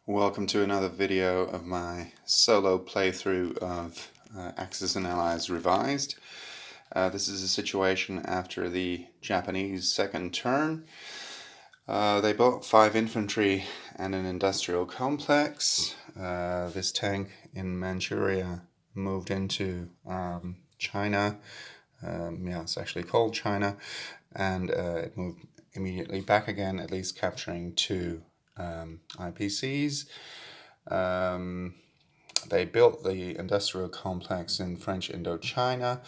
Welcome to another video of my solo playthrough of Axis and Allies Revised. This is a situation after the Japanese second turn. They bought 5 infantry and an industrial complex. This tank in Manchuria moved into China. It's actually called China, and it moved immediately back again, at least capturing 2 IPCs. They built the industrial complex in French Indochina.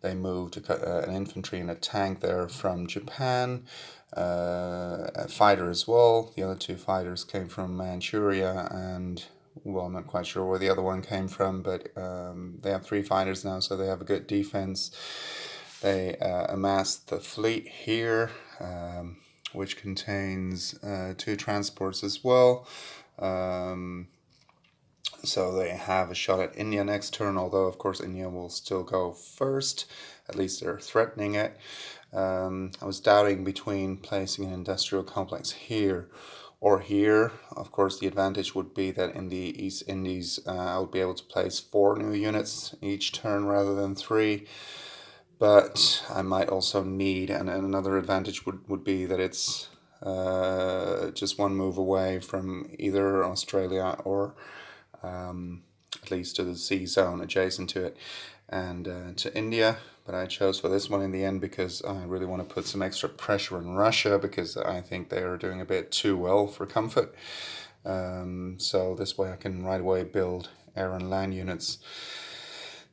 They moved an infantry and a tank there from Japan, a fighter as well. The other 2 fighters came from Manchuria, and well, I'm not quite sure where the other one came from, but they have 3 fighters now, so they have a good defense. They amassed the fleet here, which contains 2 transports as well. So they have a shot at India next turn, although of course India will still go first. At least they're threatening it. I was doubting between placing an industrial complex here or here. Of course, the advantage would be that in the East Indies I would be able to place 4 new units each turn rather than 3. But I might also need, and another advantage would be that it's just 1 move away from either Australia or at least to the sea zone adjacent to it, and to India. But I chose for this one in the end because I really want to put some extra pressure on Russia, because I think they are doing a bit too well for comfort. So this way I can right away build air and land units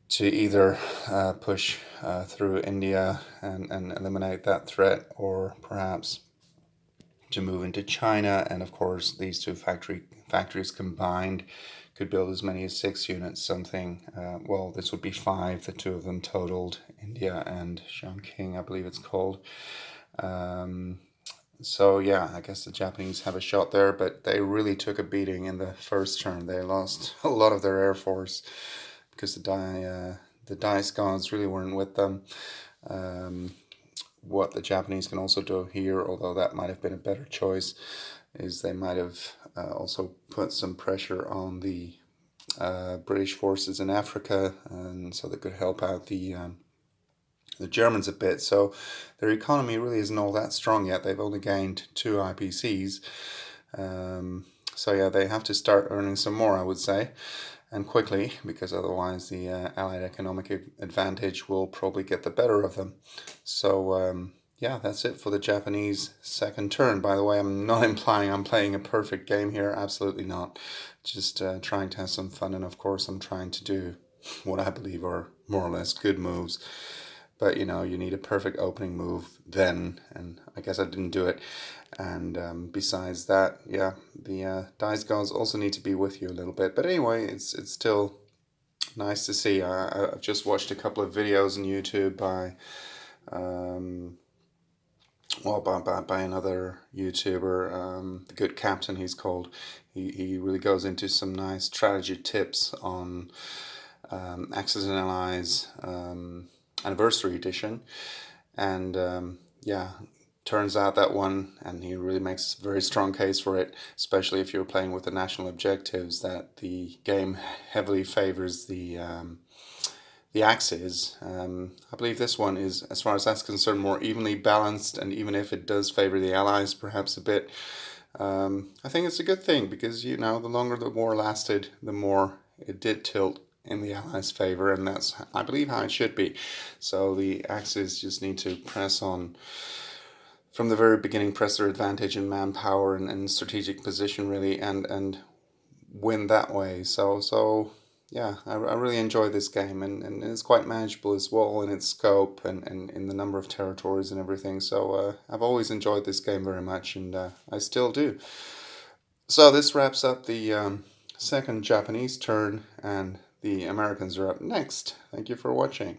to either push through India and eliminate that threat, or perhaps to move into China. And of course these 2 factories combined could build as many as 6 units, something. Well, this would be 5, the 2 of them totaled, India and Chongqing, I believe it's called. So yeah, I guess the Japanese have a shot there, but they really took a beating in the first turn. They lost a lot of their air force because the dice gods really weren't with them. What the Japanese can also do here, although that might have been a better choice, is they might have also put some pressure on the British forces in Africa, and so they could help out the Germans a bit. So their economy really isn't all that strong yet. They've only gained 2 IPCs. So yeah, they have to start earning some more, I would say, and quickly, because otherwise the Allied economic advantage will probably get the better of them. So yeah, that's it for the Japanese second turn. By the way, I'm not implying I'm playing a perfect game here. Absolutely not. Just trying to have some fun, and of course I'm trying to do what I believe are more or less good moves. But you know, you need a perfect opening move then, and I guess I didn't do it. And besides that, yeah, the dice gods also need to be with you a little bit. But anyway, it's still nice to see. I've just watched a couple of videos on YouTube by by another YouTuber, the Good Captain he's called. He really goes into some nice strategy tips on Axis and Allies Anniversary Edition, and yeah, turns out that one, and he really makes a very strong case for it, especially if you're playing with the national objectives, that the game heavily favors the Axis. I believe this one is, as far as that's concerned, more evenly balanced, and even if it does favor the Allies perhaps a bit, I think it's a good thing, because you know, the longer the war lasted, the more it did tilt in the Allies' favor, and that's, I believe, how it should be. So the Axis just need to press on from the very beginning, press their advantage in manpower and strategic position, really, and win that way. So yeah, I really enjoy this game, and it's quite manageable as well in its scope and in the number of territories and everything. So I've always enjoyed this game very much, and I still do. So this wraps up the second Japanese turn, and the Americans are up next. Thank you for watching.